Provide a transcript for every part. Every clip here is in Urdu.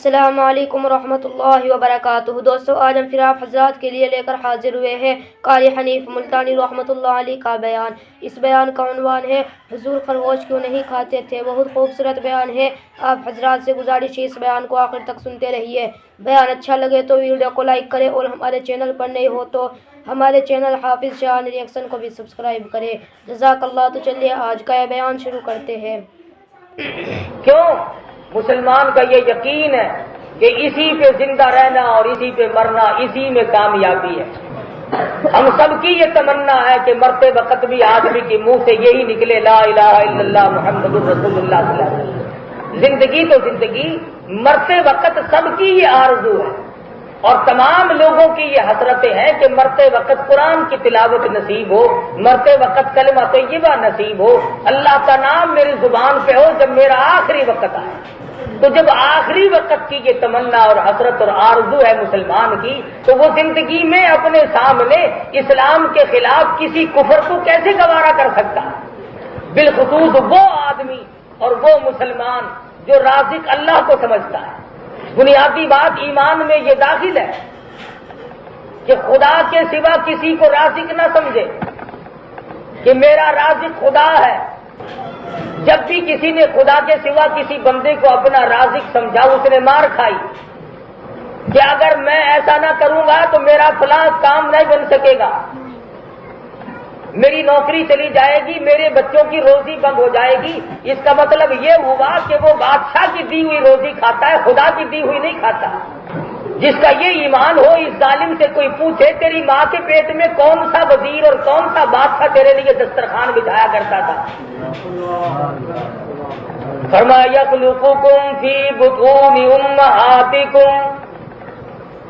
السلام علیکم ورحمۃ اللہ وبرکاتہ۔ دوستو، آج ہم پھر آپ حضرات کے لیے لے کر حاضر ہوئے ہیں قاری حنیف ملتانی رحمۃ اللہ علیہ کا بیان۔ اس بیان کا عنوان ہے حضور خرگوش کیوں نہیں کھاتے تھے۔ بہت خوبصورت بیان ہے۔ آپ حضرات سے گزارش ہے اس بیان کو آخر تک سنتے رہیے۔ بیان اچھا لگے تو ویڈیو کو لائک کرے اور ہمارے چینل پر نئے ہو تو ہمارے چینل حافظ شاہان ریئیکشن کو بھی سبسکرائب کرے۔ جزاک اللہ۔ تو چلیے آج کا یہ بیان شروع کرتے ہیں۔ کیوں مسلمان کا یہ یقین ہے کہ اسی پہ زندہ رہنا اور اسی پہ مرنا، اسی میں کامیابی ہے۔ ہم سب کی یہ تمنا ہے کہ مرتے وقت بھی آدمی کے منہ سے یہی نکلے، لا الہ الا اللہ محمد الرسول اللہ صلی اللہ علیہ وسلم۔ زندگی تو زندگی، مرتے وقت سب کی یہ آرزو ہے اور تمام لوگوں کی یہ حسرتیں ہیں کہ مرتے وقت قرآن کی تلاوت نصیب ہو، مرتے وقت کلمہ طیبہ نصیب ہو، اللہ کا نام میری زبان پہ ہو جب میرا آخری وقت آئے۔ تو جب آخری وقت کی یہ تمنا اور حسرت اور آرزو ہے مسلمان کی، تو وہ زندگی میں اپنے سامنے اسلام کے خلاف کسی کفر کو کیسے گوارا کر سکتا ہے؟ بالخصوص وہ آدمی اور وہ مسلمان جو رازق اللہ کو سمجھتا ہے۔ بنیادی بات ایمان میں یہ داخل ہے کہ خدا کے سوا کسی کو رازق نہ سمجھے، کہ میرا رازق خدا ہے۔ جب بھی کسی نے خدا کے سوا کسی بندے کو اپنا رازق سمجھا، اس نے مار کھائی کہ اگر میں ایسا نہ کروں گا تو میرا فلاں کام نہیں بن سکے گا، میری نوکری چلی جائے گی، میرے بچوں کی روزی بند ہو جائے گی۔ اس کا مطلب یہ ہوا کہ وہ بادشاہ کی دی ہوئی روزی کھاتا ہے، خدا کی دی ہوئی نہیں کھاتا۔ جس کا یہ ایمان ہو، اس ظالم سے کوئی پوچھے تیری ماں کے پیٹ میں کون سا وزیر اور کون سا بادشاہ تیرے لیے دسترخوان بچھایا کرتا تھا؟ فرمایا یخلقکم فی بطون امہاتکم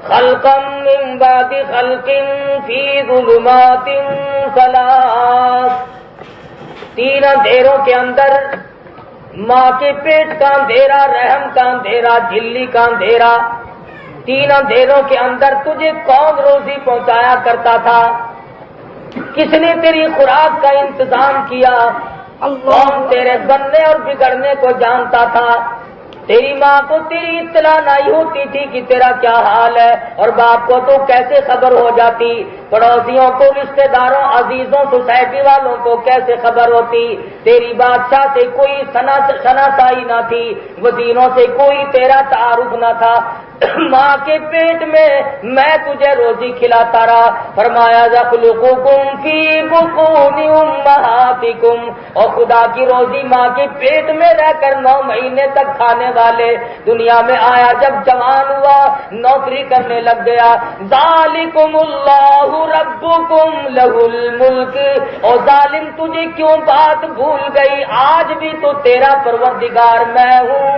خلقا من بعد خلق فی ظلمات ثلاث۔ تین اندھیروں کے اندر، ماں کے پیٹ کا اندھیرا، رحم کا اندھیرا، جھلی کا اندھیرا، تین اندھیروں کے اندر تجھے کون روزی پہنچایا کرتا تھا؟ کس نے تیری خوراک کا انتظام کیا؟ کون تیرے بننے اور بگڑنے کو جانتا تھا؟ تیری ماں کو تیری اطلاع نہیں ہوتی تھی کہ تیرا کیا حال ہے، اور باپ کو تو کیسے خبر ہو جاتی؟ پڑوسیوں کو، رشتہ داروں، عزیزوں، سوسائٹی والوں کو کیسے خبر ہوتی؟ تیری بادشاہ سے کوئی شناسائی نہ تھی، وزیروں سے کوئی تیرا تعارف نہ تھا۔ ماں کے پیٹ میں تجھے روزی کھلاتا رہا۔ فرمایا یخلقکم فی بطون امہاتکم، اور خدا کی روزی ماں کے پیٹ میں رہ کر 9 مہینے تک کھانے والے دنیا میں آیا، جب جوان ہوا، نوکری کرنے لگ گیا۔ ذالکم اللہ ربکم لہ الملک، اور ظالم تجھے کیوں بات بھول گئی؟ آج بھی تو تیرا پروردگار میں ہوں۔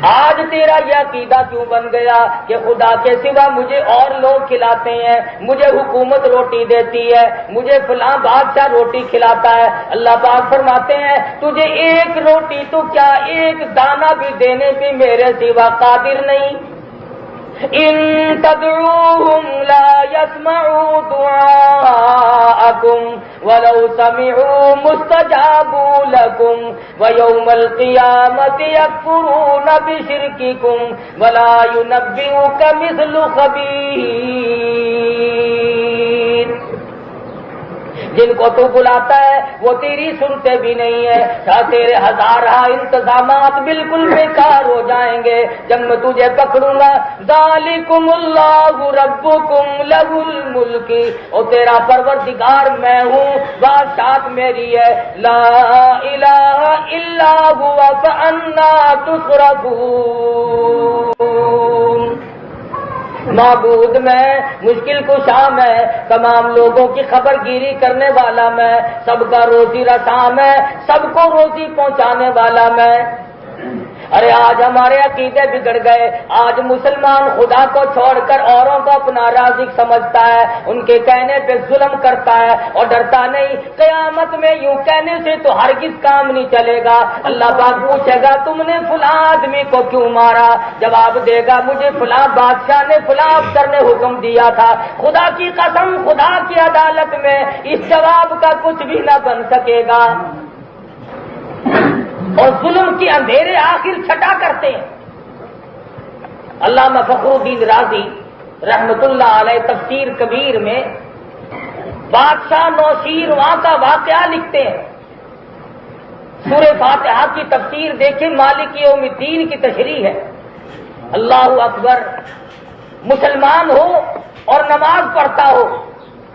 آج تیرا یہ عقیدہ کیوں بن گیا کہ خدا کے سوا مجھے اور لوگ کھلاتے ہیں، مجھے حکومت روٹی دیتی ہے، مجھے فلاں بادشاہ روٹی کھلاتا ہے؟ اللہ پاک فرماتے ہیں تجھے ایک روٹی تو کیا، ایک دانہ بھی دینے پہ میرے سوا قادر نہیں۔ ان تدعوهم لا يسمعوا دعاءكم ولو سمعوا مستجابوا لكم ويوم القيامة يكفرون بشرككم ولا ينبئك مثل خبير۔ جن کو تو بلاتا ہے وہ تیری سنتے بھی نہیں ہے، تیرے ہزارہ انتظامات بالکل بیکار ہو جائیں گے جب میں تجھے پکڑوں گا۔ ذالکم اللہ ربکم لہ الملک، اور تیرا پروردگار میں ہوں، بادشاہت میری ہے۔ لا الہ الا هو فانا تصرفون۔ معبود میں، مشکل کشا میں، تمام لوگوں کی خبر گیری کرنے والا میں، سب کا روزی رساں میں، سب کو روزی پہنچانے والا میں۔ ارے آج ہمارے عقیدے بگڑ گئے۔ آج مسلمان خدا کو چھوڑ کر اوروں کو اپنا رازق سمجھتا ہے، ان کے کہنے پہ ظلم کرتا ہے اور ڈرتا نہیں۔ قیامت میں یوں کہنے سے تو ہرگز کام نہیں چلے گا۔ اللہ پاک پوچھے گا تم نے فلاں آدمی کو کیوں مارا؟ جواب دے گا مجھے فلاں بادشاہ نے، فلاں افسر نے حکم دیا تھا۔ خدا کی قسم، خدا کی عدالت میں اس جواب کا کچھ بھی نہ بن سکے گا۔ اور ظلم کے اندھیرے آخر چھٹا کرتے ہیں۔ علامہ فخر الدین رازی رحمت اللہ علیہ تفسیر کبیر میں بادشاہ نوشیروان کا واقعہ لکھتے ہیں. سورہ فاتحہ کی تفسیر دیکھیں، مالک یوم الدین کی تشریح ہے. اللہ اکبر. مسلمان ہو اور نماز پڑھتا ہو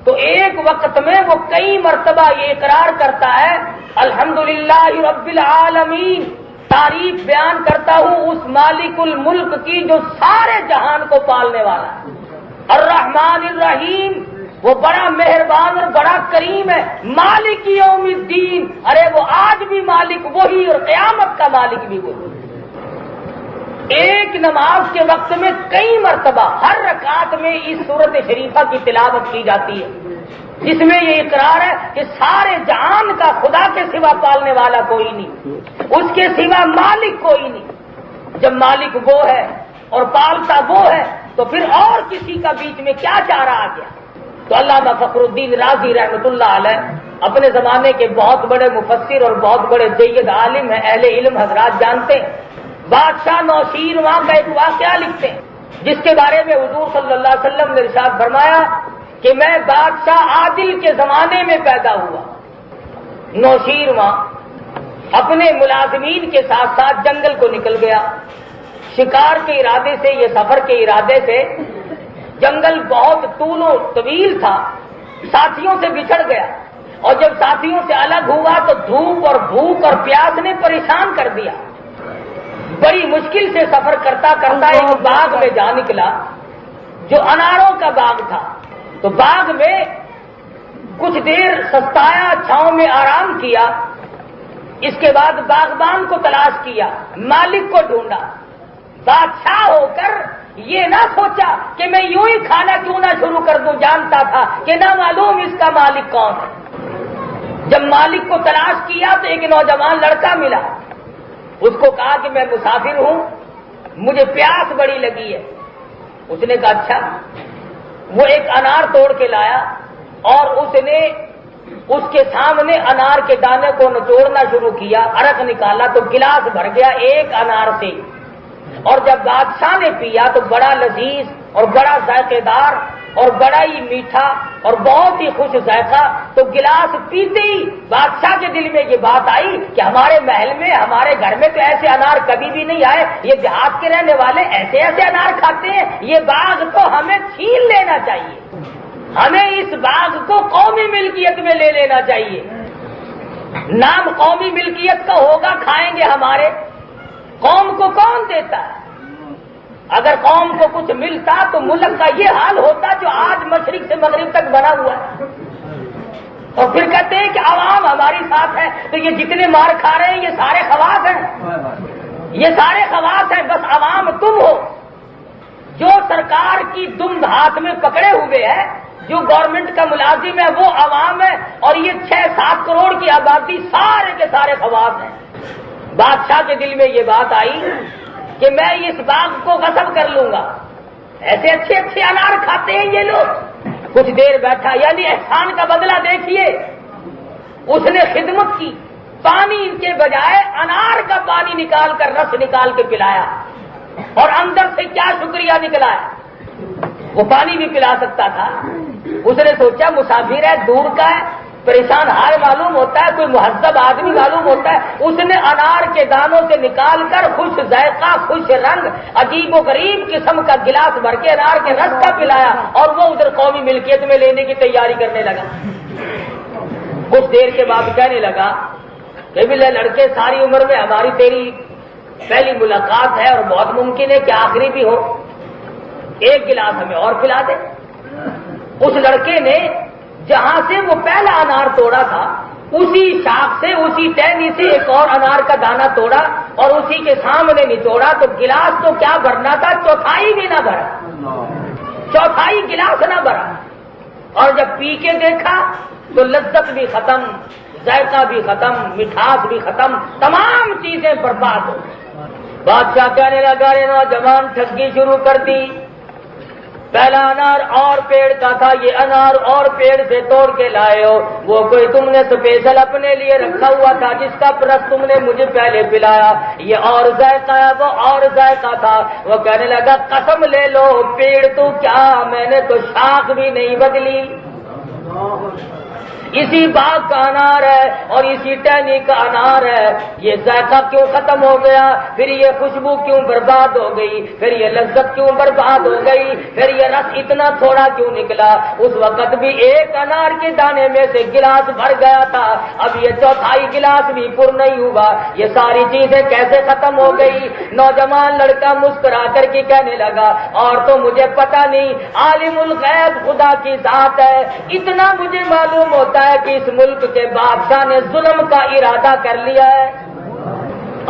تو ایک وقت میں وہ کئی مرتبہ یہ اقرار کرتا ہے الحمدللہ رب العالمین، تعریف بیان کرتا ہوں اس مالک الملک کی جو سارے جہان کو پالنے والا ہے. الرحمن الرحیم، وہ بڑا مہربان اور بڑا کریم ہے. مالک یوم الدین، ارے وہ آج بھی مالک وہی اور قیامت کا مالک بھی وہی. ایک نماز کے وقت میں کئی مرتبہ ہر رکعت میں اس سورت شریفہ کی تلاوت کی جاتی ہے، جس میں یہ اقرار ہے کہ سارے جہان کا خدا کے سوا پالنے والا کوئی نہیں، اس کے سوا مالک کوئی نہیں. جب مالک وہ ہے اور پالتا وہ ہے تو پھر اور کسی کا بیچ میں کیا چارہ آ گیا. تو علامہ فخر الدین رازی رحمت اللہ علیہ اپنے زمانے کے بہت بڑے مفسر اور بہت بڑے جید عالم ہیں، اہل علم حضرات جانتے ہیں. بادشاہ نوشیروان کا ایک واقعہ لکھتے ہیں جس کے بارے میں حضور صلی اللہ علیہ وسلم نے ارشاد فرمایا کہ میں بادشاہ عادل کے زمانے میں پیدا ہوا. نوشیروان اپنے ملازمین کے ساتھ ساتھ جنگل کو نکل گیا. شکار کے ارادے سے، یہ سفر کے ارادے سے. جنگل بہت طول و طویل تھا، ساتھیوں سے بچھڑ گیا اور جب ساتھیوں سے الگ ہوا تو دھوپ اور بھوک اور پیاس نے پریشان کر دیا. بڑی مشکل سے سفر کرتا کرتا ایک باغ میں جا نکلا جو اناروں کا باغ تھا. تو باغ میں کچھ دیر سستایا، چھاؤں میں آرام کیا. اس کے بعد باغبان کو تلاش کیا، مالک کو ڈھونڈا. بادشاہ ہو کر یہ نہ سوچا کہ میں یوں ہی کھانا کیوں نہ شروع کر دوں، جانتا تھا کہ نہ معلوم اس کا مالک کون ہے. جب مالک کو تلاش کیا تو ایک نوجوان لڑکا ملا. اس کو کہا کہ میں مسافر ہوں، مجھے پیاس بڑی لگی ہے. اس نے کہا اچھا. وہ ایک انار توڑ کے لایا اور اس نے اس کے سامنے انار کے دانے کو نچوڑنا شروع کیا. عرق نکالا تو گلاس بھر گیا ایک انار سے. اور جب بادشاہ نے پیا تو بڑا لذیذ اور بڑا ذائقے دار اور بڑا ہی میٹھا اور بہت ہی خوش ذائقہ. تو گلاس پیتے ہی بادشاہ کے دل میں یہ بات آئی کہ ہمارے محل میں، ہمارے گھر میں تو ایسے انار کبھی بھی نہیں آئے. یہ دیہات کے رہنے والے ایسے ایسے انار کھاتے ہیں. یہ باغ تو ہمیں چھین لینا چاہیے، ہمیں اس باغ کو قومی ملکیت میں لے لینا چاہیے. نام قومی ملکیت کا ہوگا، کھائیں گے ہمارے. قوم کو کون دیتا ہے؟ اگر قوم کو کچھ ملتا تو ملک کا یہ حال ہوتا جو آج مشرق سے مغرب تک بنا ہوا ہے. اور پھر کہتے ہیں کہ عوام ہماری ساتھ ہے. تو یہ جتنے مار کھا رہے ہیں یہ سارے خواص ہیں، یہ سارے خواص ہیں. بس عوام تم ہو جو سرکار کی دم ہاتھ میں پکڑے ہوئے ہے، جو گورنمنٹ کا ملازم ہے وہ عوام ہے. اور یہ 6-7 کروڑ کی آبادی سارے کے سارے خواص ہیں. بادشاہ کے دل میں یہ بات آئی کہ میں اس باغ کو غصب کر لوں گا. ایسے اچھے اچھے انار کھاتے ہیں یہ لوگ. کچھ دیر بیٹھا، یعنی احسان کا بدلہ دیکھیے. اس نے خدمت کی، پانی کے بجائے انار کا پانی نکال کر رس نکال کے پلایا. اور اندر سے کیا شکریہ نکلا ہے، وہ پانی بھی پلا سکتا تھا. اس نے سوچا مسافر ہے، دور کا ہے، پریشان حال معلوم ہوتا ہے، کوئی مہذب آدمی معلوم ہوتا ہے. اس نے انار کے دانوں سے نکال کر خوش ذائقہ، خوش رنگ، عجیب و غریب قسم کا گلاس بھر کے انار کے رس کا پلایا اور وہ ادھر قومی ملکیت میں لینے کی تیاری کرنے لگا. کچھ دیر کے بعد کہنے لگا کہ بلے لڑکے، ساری عمر میں ہماری تیری پہلی ملاقات ہے اور بہت ممکن ہے کہ آخری بھی ہو. ایک گلاس ہمیں اور پلا دے. اس لڑکے نے جہاں سے وہ پہلا انار توڑا تھا اسی شاخ سے، اسی ٹہنی سے ایک اور انار کا دانہ توڑا اور اسی کے سامنے نچوڑا. تو گلاس تو کیا بھرنا تھا، چوتھائی بھی نہ بھرا، چوتھائی گلاس نہ بھرا. اور جب پی کے دیکھا تو لذت بھی ختم، ذائقہ بھی ختم، مٹھاس بھی ختم، تمام چیزیں برباد ہو. بادشاہ کہنے لگا رے نوجوان ٹھگی شروع کر دی. پہلا انار اور پیڑ کا تھا، یہ انار اور پیڑ سے توڑ کے لائے ہو، وہ کوئی تم نے اسپیشل اپنے لیے رکھا ہوا تھا جس کا رس تم نے مجھے پہلے پلایا، یہ اور ذائقہ ہے وہ اور ذائقہ تھا۔ وہ کہنے لگا قسم لے لو پیڑ تو کیا، میں نے تو شاخ بھی نہیں بدلی، اسی باغ کا انار ہے اور اسی ٹہنی کا انار ہے، یہ ذائقہ کیوں ختم ہو گیا، پھر یہ خوشبو کیوں برباد ہو گئی، پھر یہ لذت کیوں برباد ہو گئی، پھر یہ رس اتنا تھوڑا کیوں نکلا؟ اس وقت بھی ایک انار کے دانے میں سے گلاس بھر گیا تھا، اب یہ چوتھائی گلاس بھی پر نہیں ہوا، یہ ساری چیزیں کیسے ختم ہو گئی؟ نوجوان لڑکا مسکرا کر کے کہنے لگا اور تو مجھے پتا نہیں، عالم الغیب خدا کی ذات ہے، اتنا مجھے معلوم ہوتا ہے کہ اس ملک کے بادشاہ نے ظلم کا ارادہ کر لیا ہے۔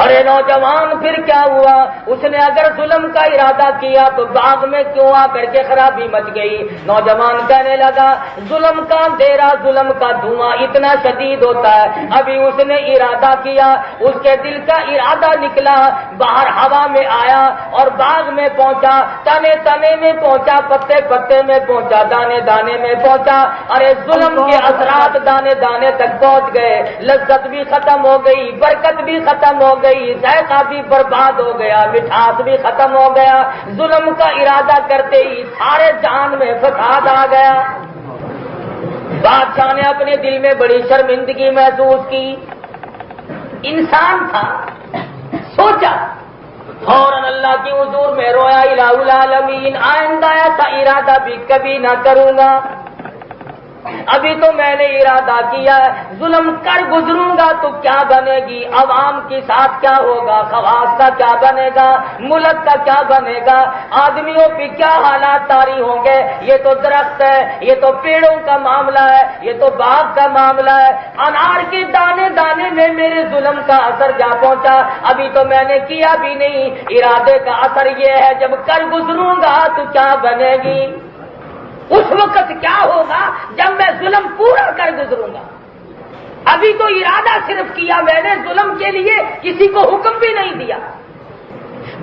ارے نوجوان پھر کیا ہوا؟ اس نے اگر ظلم کا ارادہ کیا تو باغ میں کیوں آ کر کے خرابی مچ گئی؟ نوجوان کہنے لگا ظلم کا اندھیرا، ظلم کا دھواں اتنا شدید ہوتا ہے، ابھی اس نے ارادہ کیا، اس کے دل کا ارادہ نکلا، باہر ہوا میں آیا اور باغ میں پہنچا، تنے تنے میں پہنچا، پتے پتے میں پہنچا، دانے دانے میں پہنچا، ارے ظلم کے اثرات دانے دانے تک پہنچ گئے، لذت بھی ختم ہو گئی، برکت بھی ختم ہو گئی، ذائقہ بھی برباد ہو گیا، مٹھاس بھی ختم ہو گیا، ظلم کا ارادہ کرتے ہی سارے جان میں فساد آ گیا۔ بادشاہ نے اپنے دل میں بڑی شرمندگی محسوس کی، انسان تھا، سوچا فوراً اللہ کی حضور میں رویا الہ العالمین، آئندہ ایسا ارادہ بھی کبھی نہ کروں گا، ابھی تو میں نے ارادہ کیا ہے، ظلم کر گزروں گا تو کیا بنے گی، عوام کے ساتھ کیا ہوگا، خواص کا کیا بنے گا، ملک کا کیا بنے گا، آدمیوں پہ کیا حالات طاری ہوں گے، یہ تو درخت ہے، یہ تو پیڑوں کا معاملہ ہے، یہ تو باغ کا معاملہ ہے، انار کے دانے دانے میں میرے ظلم کا اثر جا پہنچا، ابھی تو میں نے کیا بھی نہیں، ارادے کا اثر یہ ہے جب کر گزروں گا تو کیا بنے گی، اس وقت کیا ہوگا جب میں ظلم پورا کر گزروں گا، ابھی تو ارادہ صرف کیا میں نے، ظلم کے لیے کسی کو حکم بھی نہیں دیا۔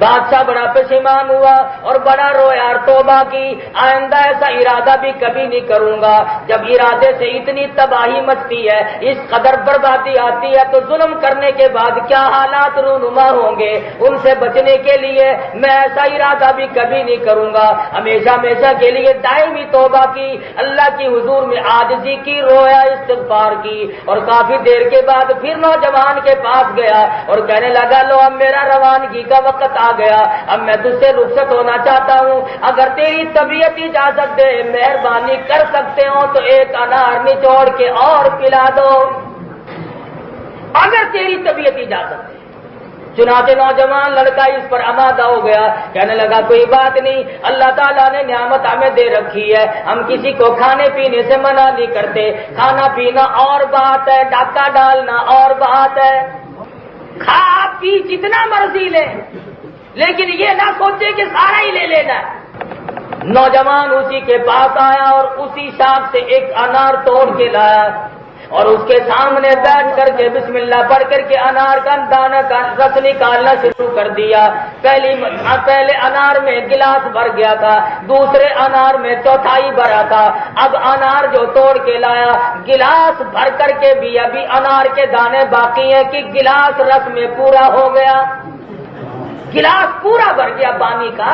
بادشاہ بڑا پشیمان ہوا اور بڑا رویا اور توبہ کی، آئندہ ایسا ارادہ بھی کبھی نہیں کروں گا۔ جب ارادے سے اتنی تباہی مچتی ہے، اس قدر بربادی آتی ہے، تو ظلم کرنے کے بعد کیا حالات رونما ہوں گے، ان سے بچنے کے لیے میں ایسا ارادہ بھی کبھی نہیں کروں گا۔ ہمیشہ ہمیشہ کے لیے دائمی توبہ کی، اللہ کی حضور میں عاجزی کی، رویا، استغفار کی، اور کافی دیر کے بعد پھر نوجوان کے پاس گیا اور کہنے لگا لو اب میرا روانگی کا وقت آ گیا، اب میں تجھ سے رخصت ہونا چاہتا ہوں، اگر تیری طبیعت اجازت دے مہربانی کر سکتے ہو تو ایک انار نچوڑ کے اور پلا دو، اگر تیری طبیعت اجازت دے۔ چنانچہ نوجوان لڑکا اس پر آمادہ ہو گیا، کہنے لگا کوئی بات نہیں، اللہ تعالیٰ نے نعمت ہمیں دے رکھی ہے، ہم کسی کو کھانے پینے سے منع نہیں کرتے، کھانا پینا اور بات ہے، ڈاکہ ڈالنا اور بات ہے، کھا پی جتنا مرضی لے، لیکن یہ نہ سوچے کہ سارا ہی لے لینا ہے۔ نوجوان اسی کے پاس آیا اور اسی شاخ سے ایک انار توڑ کے لایا اور اس کے سامنے بیٹھ کر کے بسم اللہ پڑھ کر کے انار کا دانہ کا رس نکالنا شروع کر دیا۔ پہلے انار میں گلاس بھر گیا تھا، دوسرے انار میں چوتھائی بھرا تھا، اب انار جو توڑ کے لایا گلاس بھر کر کے بھی ابھی انار کے دانے باقی ہیں کہ گلاس رس میں پورا ہو گیا، گلاس پورا بھر گیا پانی کا،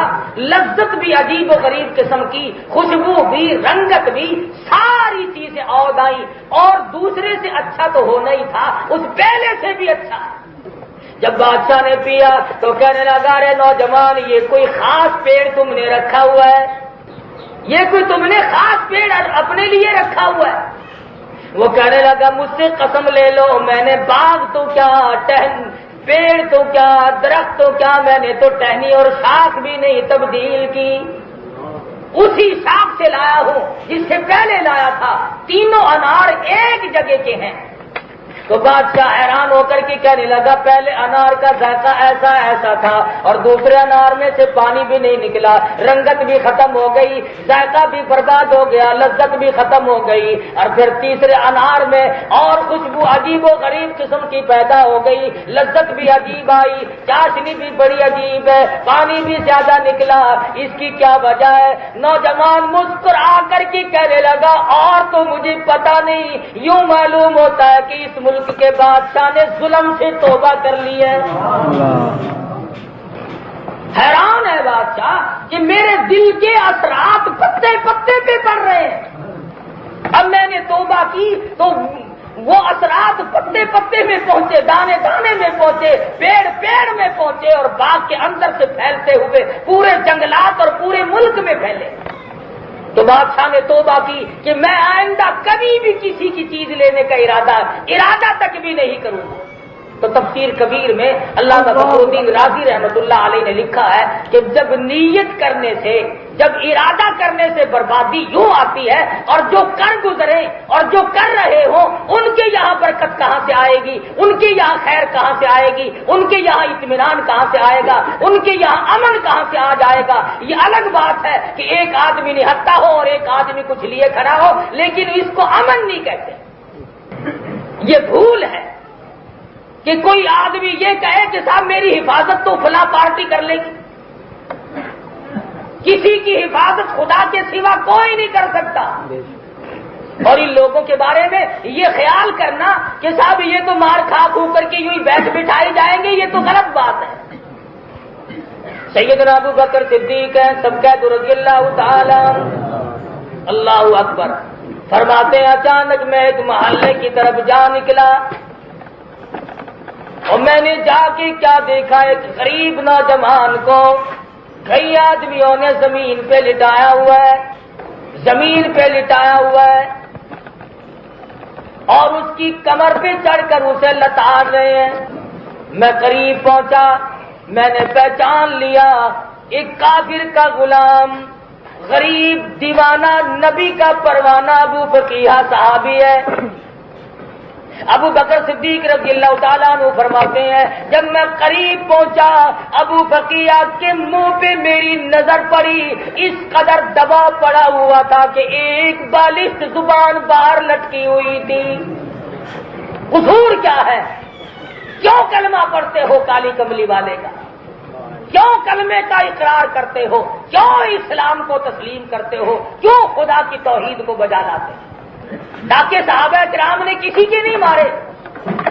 لذت بھی عجیب و غریب قسم کی، خوشبو بھی، رنگت بھی، ساری چیزیں اور آئی، اور دوسرے سے اچھا تو ہونا ہی تھا، اس پہلے سے بھی اچھا۔ جب بادشاہ نے پیا تو کہنے لگا رے نوجوان یہ کوئی خاص پیڑ تم نے رکھا ہوا ہے، یہ کوئی تم نے خاص پیڑ اپنے لیے رکھا ہوا ہے؟ وہ کہنے لگا مجھ سے قسم لے لو میں نے باغ تو کیا، پیڑ تو کیا، درخت تو کیا، میں نے تو ٹہنی اور شاخ بھی نہیں تبدیل کی، اسی شاخ سے لایا ہوں جس سے پہلے لایا تھا، تینوں انار ایک جگہ کے ہیں، تو بادشاہ حیران ہو کر کے کہنے لگا پہلے انار کا ذائقہ ایسا ایسا تھا اور دوسرے انار میں سے پانی بھی نہیں نکلا، رنگت بھی ختم ہو گئی، ذائقہ بھی برباد ہو گیا، لذت بھی ختم ہو گئی، اور پھر تیسرے انار میں اور خوشبو عجیب و غریب قسم کی پیدا ہو گئی، لذت بھی عجیب آئی، چاشنی بھی بڑی عجیب ہے، پانی بھی زیادہ نکلا، اس کی کیا وجہ ہے؟ نوجوان مسکرا کر کے کہنے لگا اور تو مجھے پتا نہیں، یوں معلوم ہوتا ہے کہ اس ملک کے بادشاہ نے ظلم سے توبہ کر لی ہے۔ حیران ہے بادشاہ کہ میرے دل کے اثرات پتے پتے پہ پڑ رہے ہیں، اب میں نے توبہ کی تو وہ اثرات پتے پتے میں پہنچے، دانے دانے میں پہنچے، پیڑ پیڑ میں پہنچے اور باغ کے اندر سے پھیلتے ہوئے پورے جنگلات اور پورے ملک میں پھیلے۔ تو بادشاہ نے توبہ کی کہ میں آئندہ کبھی بھی کسی کی چیز لینے کا ارادہ تک بھی نہیں کروں گا۔ تو تفسیر کبیر میں علامہ فخر الدین رازی رحمۃ اللہ علیہ نے لکھا ہے کہ جب نیت کرنے سے، جب ارادہ کرنے سے بربادی یوں آتی ہے، اور جو کر گزرے اور جو کر رہے ہوں ان کے یہاں برکت کہاں سے آئے گی، ان کے یہاں خیر کہاں سے آئے گی، ان کے یہاں اطمینان کہاں سے آئے گا، ان کے یہاں امن کہاں سے آ جائے گا۔ یہ الگ بات ہے کہ ایک آدمی نہتا ہو اور ایک آدمی کچھ لیے کھڑا ہو، لیکن اس کو امن نہیں کہتے۔ یہ بھول ہے کہ کوئی آدمی یہ کہے کہ صاحب میری حفاظت تو فلاں پارٹی کر لے گی، کسی کی حفاظت خدا کے سوا کوئی نہیں کر سکتا۔ اور ان لوگوں کے بارے میں یہ خیال کرنا کہ صاحب یہ تو مار کھا کھو کر کے یوں ہی بیٹھ بٹھائی جائیں گے، یہ تو غلط بات ہے۔ سیدنا ابو بکر صدیق ہیں سب کہہ رضی اللہ تعالی، اللہ اکبر، فرماتے ہیں اچانک میں ایک محلے کی طرف جا نکلا اور میں نے جا کے کیا دیکھا، ایک غریب نوجوان کو کئی آدمیوں نے زمین پہ لٹایا ہوا ہے، زمین پہ لٹایا ہوا ہے اور اس کی کمر پہ چڑھ کر اسے لتاڑ رہے ہیں۔ میں قریب پہنچا، میں نے پہچان لیا ایک کافر کا غلام، غریب دیوانہ نبی کا پروانہ ابو فقیہ صحابی ہے۔ ابو بکر صدیق رضی اللہ تعالیٰ عنہ فرماتے ہیں جب میں قریب پہنچا ابو فقیہ کے منہ پہ میری نظر پڑی، اس قدر دبا پڑا ہوا تھا کہ ایک بالشت زبان باہر لٹکی ہوئی تھی۔ قصور کیا ہے؟ کیوں کلمہ پڑھتے ہو کالی کملی والے کا؟ کیوں کلمے کا اقرار کرتے ہو؟ کیوں اسلام کو تسلیم کرتے ہو؟ کیوں خدا کی توحید کو بجا لاتے ہو؟ تاکہ صحابہ کرام نے کسی کے نہیں مارے،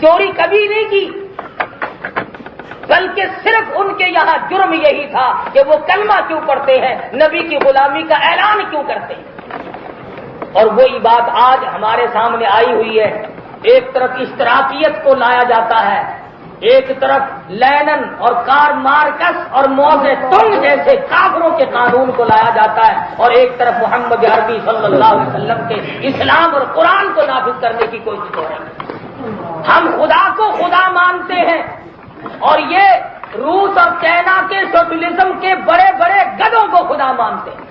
چوری کبھی نہیں کی، بلکہ صرف ان کے یہاں جرم یہی تھا کہ وہ کلمہ کیوں پڑھتے ہیں، نبی کی غلامی کا اعلان کیوں کرتے ہیں۔ اور وہی بات آج ہمارے سامنے آئی ہوئی ہے۔ ایک طرف اشتراکیت کو لایا جاتا ہے، ایک طرف لینن اور کار مارکس اور موزے تنگ جیسے کافروں کے قانون کو لایا جاتا ہے، اور ایک طرف محمد عربی صلی اللہ علیہ وسلم کے اسلام اور قرآن کو نافذ کرنے کی کوشش ہو رہی ہے۔ ہم خدا کو خدا مانتے ہیں اور یہ روس اور چائنا کے سوشلزم کے بڑے بڑے گدوں کو خدا مانتے ہیں۔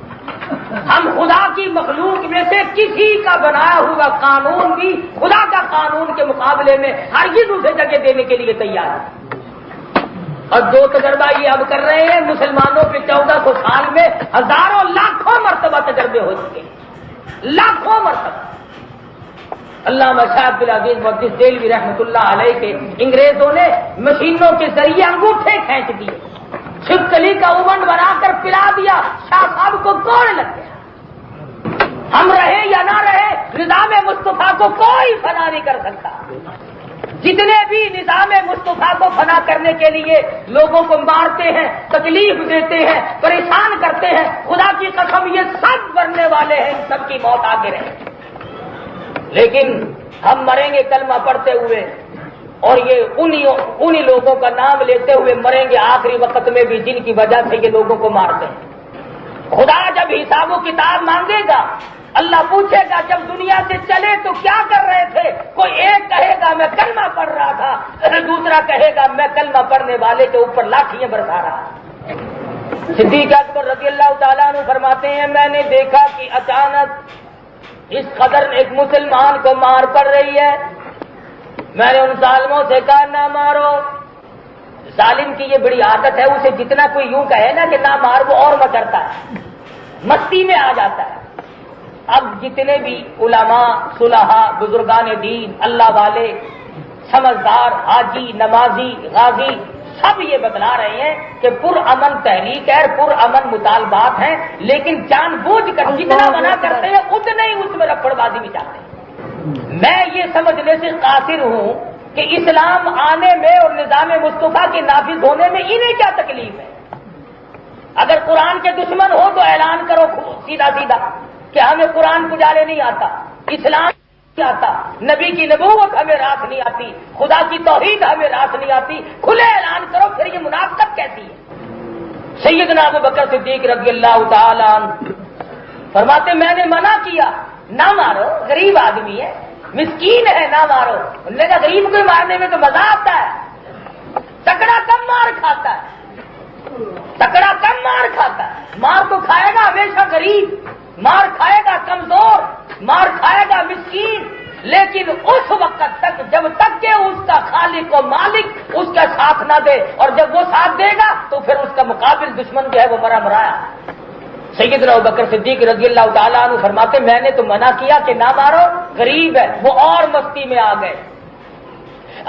ہم خدا کی مخلوق میں سے کسی کا بنایا ہوا قانون بھی خدا کا قانون کے مقابلے میں ہرگز اسے جگہ دینے کے لیے تیار ہے۔ اور جو تجربہ یہ اب کر رہے ہیں مسلمانوں کے 1400 سال میں ہزاروں لاکھوں مرتبہ تجربے ہو چکے ہیں، لاکھوں مرتبہ۔ علامہ شاہ عبد العزیز محدث دہلوی رحمۃ اللہ علیہ کے انگریزوں نے مشینوں کے ذریعے انگوٹھے کھینچ دیے، چھپکلی کا اوون بنا کر پلا دیا، شاہ صاحب کو کوڑ لگ گیا۔ ہم رہے یا نہ رہے نظام مصطفیٰ کو کوئی فنا نہیں کر سکتا۔ جتنے بھی نظام مصطفیٰ کو فنا کرنے کے لیے لوگوں کو مارتے ہیں، تکلیف دیتے ہیں، پریشان کرتے ہیں، خدا کی قسم یہ سب مرنے والے ہیں، سب کی موت آگے رہے، لیکن ہم مریں گے کلمہ پڑھتے ہوئے، اور یہ انہی لوگوں کا نام لیتے ہوئے مریں گے آخری وقت میں بھی جن کی وجہ سے یہ لوگوں کو مارتے ہیں۔ خدا جب حساب و کتاب مانگے گا، اللہ پوچھے گا جب دنیا سے چلے تو کیا کر رہے تھے؟ کوئی ایک کہے گا میں کلمہ پڑھ رہا تھا، دوسرا کہے گا میں کلمہ پڑھنے والے کے اوپر لاٹھیاں برسا رہا تھا۔ صدیق اکبر رضی اللہ تعالیٰ عنہ فرماتے ہیں میں نے دیکھا کہ اچانک اس قدر ایک مسلمان کو مار پڑ رہی ہے، میں نے ان ظالموں سے کہا نہ مارو. ظالم کی یہ بڑی عادت ہے، اسے جتنا کوئی یوں کہے نا کہ نہ مار، وہ اور کرتا ہے، مستی میں آ جاتا ہے. اب جتنے بھی علماء، صلحاء، بزرگان دین، اللہ والے، سمجھدار، حاجی، نمازی، غازی، سب یہ بتلا رہے ہیں کہ پرامن تحریک ہے، پرامن مطالبات ہیں، لیکن جان بوجھ کر جتنا منع کرتے ہیں اتنے ہی اس میں رفڑ بازی بھی چاہتے ہیں. میں یہ سمجھنے سے قاصر ہوں کہ اسلام آنے میں اور نظام مصطفیٰ کے نافذ ہونے میں انہیں کیا تکلیف ہے. اگر قرآن کے دشمن ہو تو اعلان کرو سیدھا سیدھا کہ ہمیں قرآن پجارے نہیں آتا، اسلام نہیں آتا، نبی کی نبوت ہمیں راس نہیں آتی، خدا کی توحید ہمیں راس نہیں آتی، کھلے اعلان کرو. پھر یہ منافقت کیسی ہے؟ سیدنا ابو بکر صدیق رضی اللہ تعالیٰ عنہ فرماتے میں نے منع کیا نہ مارو، غریب آدمی ہے، مسکین ہے، نہ مارو. انہوں نے کہا غریب کو مارنے میں تو مزہ آتا ہے، تکڑا کم مار کھاتا ہے، تکڑا کم مار کھاتا ہے. مار تو کھائے گا ہمیشہ غریب، مار کھائے گا کمزور، مار کھائے گا مسکین، لیکن اس وقت تک جب تک کہ اس کا خالق و مالک اس کا ساتھ نہ دے، اور جب وہ ساتھ دے گا تو پھر اس کا مقابل دشمن جو ہے وہ مرا مرایا. سیدنا ابوبکر صدیق رضی اللہ تعالیٰ عنہ فرماتے میں نے تو منع کیا کہ نہ مارو، غریب ہے. وہ اور مستی میں آ گئے.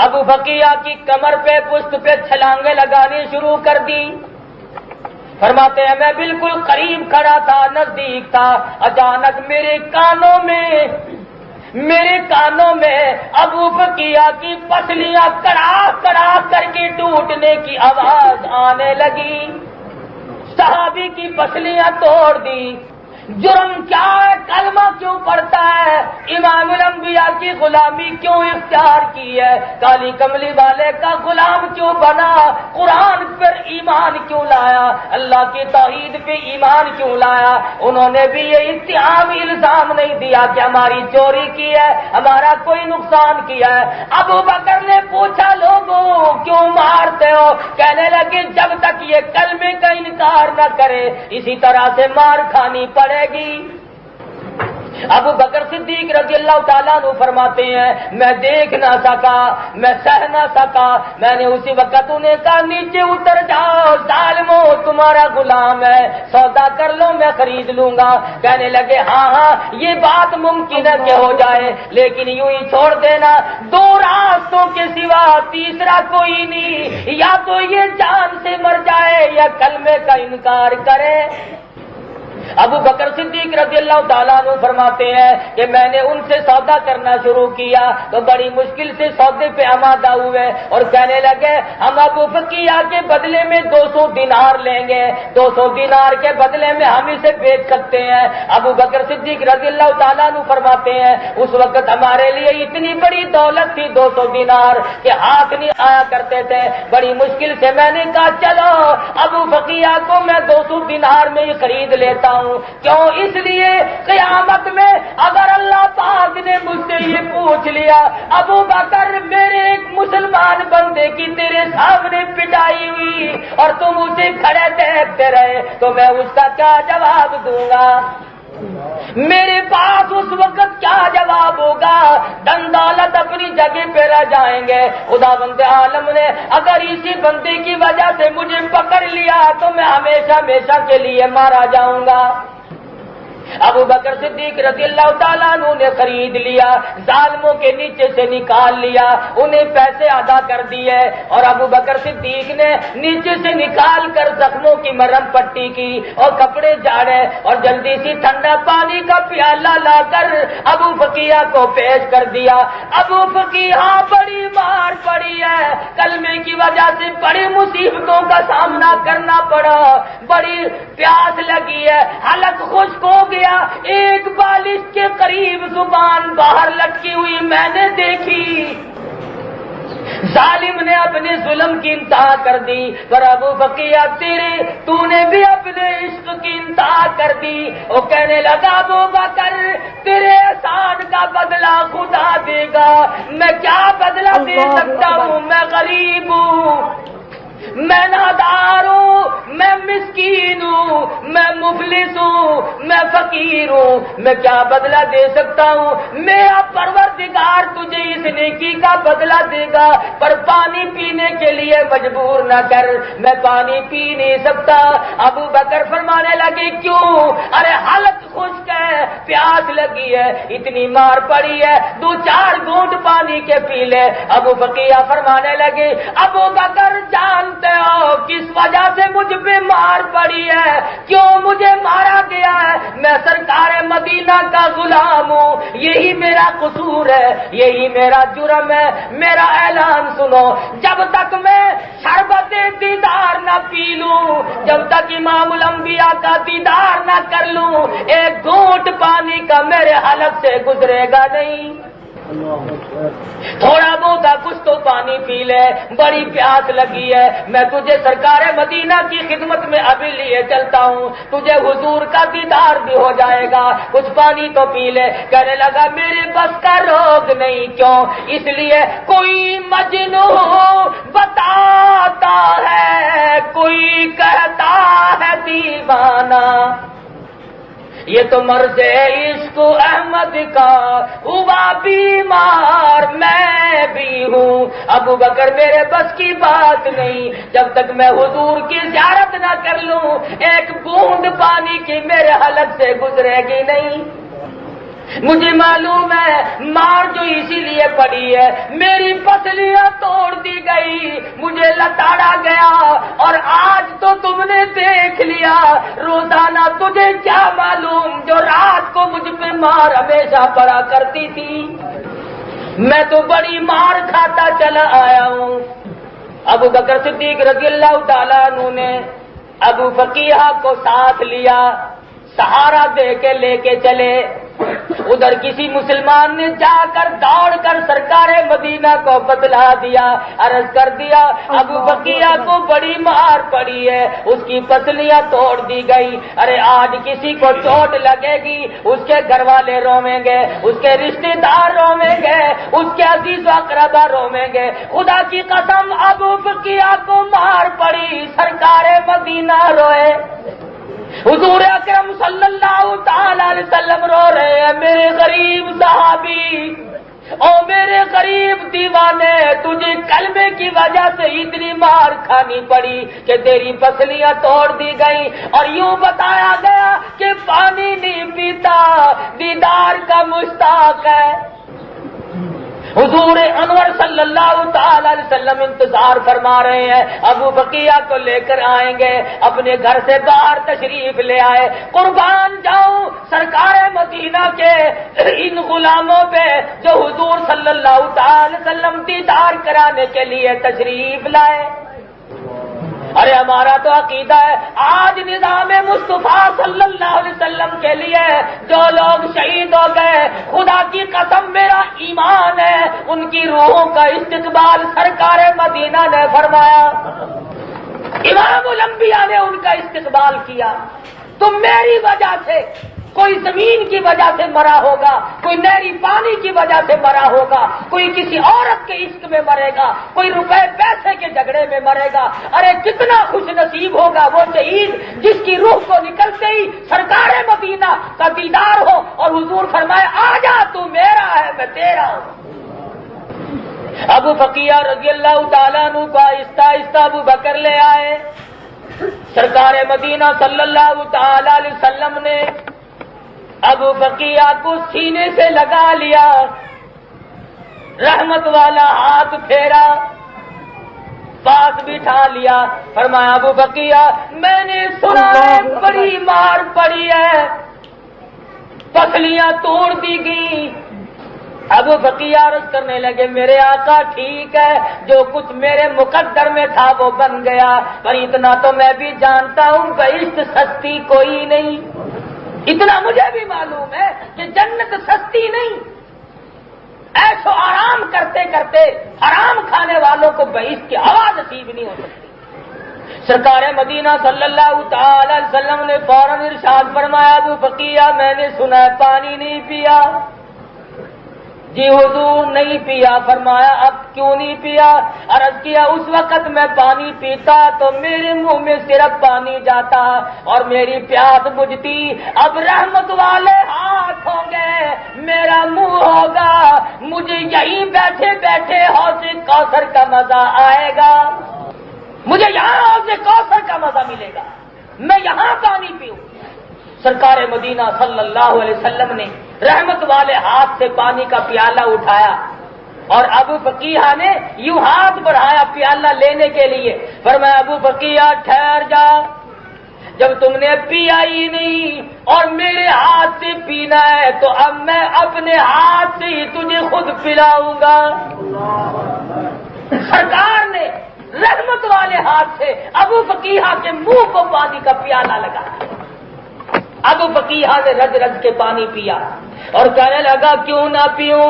ابو بقیہ کی کمر پہ پشت پہ چھلانگیں لگانی شروع کر دی. فرماتے ہیں میں بالکل قریب کھڑا تھا، نزدیک تھا، اچانک میرے کانوں میں ابو بقیہ کی پسلیاں کڑاک کڑاک کر کے ٹوٹنے کی آواز آنے لگی. صحابی کی پسلیاں توڑ دی. جرم کیا ہے؟ کلمہ کیوں پڑھتا ہے؟ امام الانبیاء کی غلامی کیوں اختیار کی ہے؟ کالی کملی والے کا غلام کیوں بنا؟ قرآن پر ایمان کیوں لایا؟ اللہ کی توحید پہ ایمان کیوں لایا؟ انہوں نے بھی یہ اتہام الزام نہیں دیا کہ ہماری چوری کی ہے، ہمارا کوئی نقصان کیا ہے. ابو بکر نے پوچھا لوگوں کیوں مارتے ہو؟ کہنے لگے جب تک یہ کلمے کا انکار نہ کرے اسی طرح سے مار کھانی پڑے گی. ابو بکر صدیق رضی اللہ تعالیٰ عنہ فرماتے ہیں میں دیکھ نہ سکا، میں سہ نہ سکا. میں نے اسی وقت انہیں کہا نیچے اتر جاؤ، ظالمو تمہارا غلام ہے، سودا کر لو میں خرید لوں گا. کہنے لگے ہاں یہ بات ممکن ہے کہ ہو جائے، لیکن یوں ہی چھوڑ دینا، دو راستوں کے سوا تیسرا کوئی نہیں، یا تو یہ جان سے مر جائے یا کلمے کا انکار کرے. ابو بکر صدیق رضی اللہ تعالیٰ عنہ فرماتے ہیں کہ میں نے ان سے سودا کرنا شروع کیا تو بڑی مشکل سے سودے پہ آمادہ ہوئے اور کہنے لگے ہم ابو بقیہ کے بدلے میں 200 دینار لیں گے، 200 دینار کے بدلے میں ہم اسے بیچ سکتے ہیں. ابو بکر صدیق رضی اللہ تعالیٰ عنہ فرماتے ہیں اس وقت ہمارے لیے اتنی بڑی دولت تھی 200 دینار کہ ہاتھ نہیں آیا کرتے تھے. بڑی مشکل سے میں نے کہا چلو ابو بقیہ کو میں 200 دینار میں ہی خرید لیتا ہوں. کیوں؟ اس لیے قیامت میں اگر اللہ پاک نے مجھ سے یہ پوچھ لیا ابو بکر میرے ایک مسلمان بندے کی تیرے سامنے پٹائی ہوئی اور تم اسے کھڑے دیکھتے رہے تو میں اس کا کیا جواب دوں گا؟ میرے پاس اس وقت کیا جواب ہوگا؟ دن دولت اپنی جگہ پہ رہ جائیں گے. خدا بند عالم نے اگر اسی بندے کی وجہ سے مجھے پکڑ لیا تو میں ہمیشہ ہمیشہ کے لیے مارا جاؤں گا. ابو بکر صدیق رضی اللہ تعالیٰ عنہ نے خرید لیا، ظالموں کے نیچے سے نکال لیا، انہیں پیسے ادا کر دیے اور ابو بکر صدیق نے نیچے سے نکال کر زخموں کی مرہم پٹی کی اور کپڑے جھاڑے اور جلدی سی ٹھنڈا پانی کا پیالہ لا کر ابو بقیہ کو پیش کر دیا. ابو بقیہ بڑی مار پڑی ہے، کلمے کی وجہ سے بڑی مصیبتوں کا سامنا کرنا پڑا، بڑی پیاس لگی ہے، حلق خشک ہو گیا، ایک بالش کے قریب زبان باہر لٹکی ہوئی میں نے دیکھی. ظالم نے اپنے ظلم کی انتہا کر دی. پر ابو بقیہ تو نے بھی اپنے عشق کی انتہا کر دی. وہ کہنے لگا ابو بکر تیرے احسان کا بدلہ خدا دے گا، میں کیا بدلہ دے سکتا ہوں؟ میں غریب ہوں، میں نادار ہوں، میں مسکین ہوں، میں مفلس ہوں، میں فقیر ہوں، میں کیا بدلہ دے سکتا ہوں؟ میرا پروردگار تجھے اس نیکی کا بدلہ دے گا، پر پانی پینے کے لیے مجبور نہ کر، میں پانی پی نہیں سکتا۔ ابو بکر فرمانے لگے کیوں؟ ارے حالت خشک ہے، پیاس لگی ہے، اتنی مار پڑی ہے، 2-4 گھونٹ پانی کے پی لے۔ ابو بقیہ فرمانے لگے ابو بکر جانتے ہو کس وجہ سے مجھ پہ مار پڑی ہے، کیوں مجھے مارا گیا ہے؟ میں سرکار مدینہ کا غلام ہوں، یہی میرا قصور ہے، یہی میرا جرم ہے۔ میرا اعلان سنو، جب تک میں شربت دیدار نہ پی لوں، جب تک امام الانبیاء کا دیدار نہ کر لوں، ایک گھونٹ پانی کا میرے حلق سے گزرے گا نہیں۔ تھوڑا بہت کچھ تو پانی پی لے، بڑی پیاس لگی ہے، میں تجھے سرکار مدینہ کی خدمت میں ابھی لیے چلتا ہوں، تجھے حضور کا دیدار بھی ہو جائے گا، کچھ پانی تو پی لے۔ کہنے لگا میرے بس کا روگ نہیں، کیوں؟ اس لیے کوئی مجنون بتاتا ہے، کوئی کہتا ہے دیوانہ، یہ تو مرض عشق احمد کا ہوا بیمار میں بھی ہوں۔ ابو بکر میرے بس کی بات نہیں، جب تک میں حضور کی زیارت نہ کر لوں، ایک بوند پانی کی میرے حلق سے گزرے گی نہیں۔ مجھے معلوم ہے مار جو اسی لیے پڑی ہے، میری پسلیاں توڑ دی گئی، مجھے لتاڑا گیا، اور آج تو تم نے دیکھ لیا، روزانہ تجھے کیا معلوم جو رات کو مجھ پہ مار ہمیشہ پڑا کرتی تھی، میں تو بڑی مار کھاتا چلا آیا ہوں۔ ابو بکر صدیق رضی اللہ تعالیٰ عنہ نے ابو بقیہ کو ساتھ لیا، سہارا دے کے لے کے چلے۔ ادھر کسی مسلمان نے جا کر دوڑ کر سرکار مدینہ کو بتلا دیا، عرض کر دیا ابو بقیہ کو بڑی مار پڑی ہے، اس کی پسلیاں توڑ دی گئی۔ ارے آج کسی کو چوٹ لگے گی، اس کے گھر والے رویں گے، اس کے رشتے دار رویں گے، اس کے عزیز و اقربا رویں گے۔ خدا کی قسم ابو بقیہ کو مار پڑی، سرکار مدینہ روئے، حضور اکرم صلی اللہ تعالی علیہ وسلم رو رہے ہیں، میرے غریب صحابی، او میرے غریب دیوانے، تجھے کلمے کی وجہ سے اتنی مار کھانی پڑی کہ تیری پسلیاں توڑ دی گئی، اور یوں بتایا گیا کہ پانی نہیں پیتا، دیدار کا مشتاق ہے۔ حضور انور صلی اللہ تعالی علیہ وسلم انتظار فرما رہے ہیں، ابو بقیہ کو لے کر آئیں گے، اپنے گھر سے باہر تشریف لے آئے۔ قربان جاؤں سرکار مدینہ کے ان غلاموں پہ جو حضور صلی اللہ تعالی علیہ وسلم دیدار کرانے کے لیے تشریف لائے۔ ارے ہمارا تو عقیدہ ہے آج نظام مصطفیٰ صلی اللہ علیہ وسلم کے لیے جو لوگ شہید ہو گئے، خدا کی قسم میرا ایمان ہے ان کی روحوں کا استقبال سرکار مدینہ نے فرمایا، امام الانبیاء نے ان کا استقبال کیا۔ تو میری وجہ سے کوئی زمین کی وجہ سے مرا ہوگا، کوئی نہری پانی کی وجہ سے مرا ہوگا، کوئی کسی عورت کے عشق میں مرے گا، کوئی روپے پیسے کے جھگڑے میں مرے گا۔ ارے کتنا خوش نصیب ہوگا وہ شہید جس کی روح کو نکلتے ہی سرکار مدینہ کا دیدار ہو اور حضور فرمائے آ جا تو میرا ہے میں تیرا ہوں۔ ابو بقیہ رضی اللہ تعالیٰ عنہ کو آہستہ آہستہ ابو بکر لے آئے۔ سرکار مدینہ صلی اللہ تعالی علیہ وسلم نے ابو بقیہ کو سینے سے لگا لیا، رحمت والا ہاتھ پھیرا، پاس بٹھا لیا، فرمایا ابو بقیہ میں نے سنا ہے بڑی مار پڑی ہے، پسلیاں توڑ دی گئی۔ ابو بقیہ عرض کرنے لگے میرے آقا ٹھیک ہے، جو کچھ میرے مقدر میں تھا وہ بن گیا، پر اتنا تو میں بھی جانتا ہوں بہشت سستی کوئی نہیں، اتنا مجھے بھی معلوم ہے کہ جنت سستی نہیں، ایسو آرام کرتے کرتے حرام کھانے والوں کو بہشت کی ہوا نصیب نہیں ہو سکتی۔ سرکار مدینہ صلی اللہ تعالی علیہ وسلم نے فوراً ارشاد فرمایا ابو بقیہ میں نے سنا ہے پانی نہیں پیا، جی حضور نہیں پیا. فرمایا اب کیوں نہیں پیا؟ عرض کیا اس وقت میں پانی پیتا تو میرے منہ میں صرف پانی جاتا اور میری پیاس بجھتی. اب رحمت والے ہاتھ ہوں گے، میرا منہ ہوگا، مجھے یہیں بیٹھے بیٹھے حوض کوثر کا مزہ آئے گا، مجھے یہاں حوض کوثر کا مزہ ملے گا، میں یہاں پانی پیوں. سرکار مدینہ صلی اللہ علیہ وسلم نے رحمت والے ہاتھ سے پانی کا پیالہ اٹھایا اور ابو بقیہ نے یوں ہاتھ بڑھایا پیالہ لینے کے لیے. فرمایا ابو بقیہ ٹھہر جا، جب تم نے پیا ہی نہیں اور میرے ہاتھ سے پینا ہے تو اب میں اپنے ہاتھ سے ہی تجھے خود پلاؤں گا. سرکار نے رحمت والے ہاتھ سے ابو بقیہ کے منہ کو پانی کا پیالہ لگایا. ابو بقیہ نے رج رج کے پانی پیا اور کہنے لگا کیوں نہ پیوں،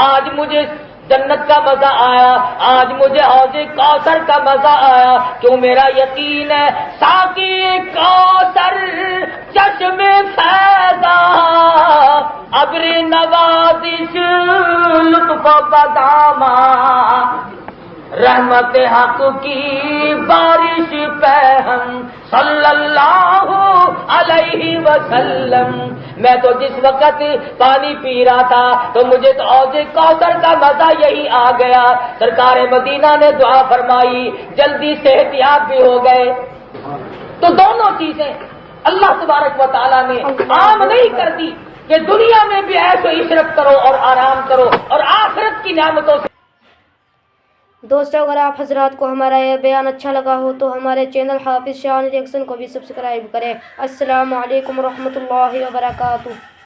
آج مجھے جنت کا مزہ آیا، آج مجھے حوض کوثر کا مزہ آیا. کیوں میرا یقین ہے ساقی کوثر چشم فیضا ابر نوازش لطف بداما رحمت حق کی بارش پہ ہم صلی اللہ علیہ وسلم. میں تو جس وقت پانی پی رہا تھا تو مجھے تو حوض کوثر کا مزہ یہی آ گیا. سرکار مدینہ نے دعا فرمائی، جلدی صحت یاب بھی ہو گئے. تو دونوں چیزیں اللہ تبارک و تعالیٰ نے عام نہیں کر دی کہ دنیا میں بھی ایسے عشرت کرو اور آرام کرو اور آخرت کی نعمتوں سے. دوستو اگر آپ حضرات کو ہمارا یہ بیان اچھا لگا ہو تو ہمارے چینل حافظ شاہ ریئیکشن کو بھی سبسکرائب کریں. السلام علیکم ورحمۃ اللہ وبرکاتہ.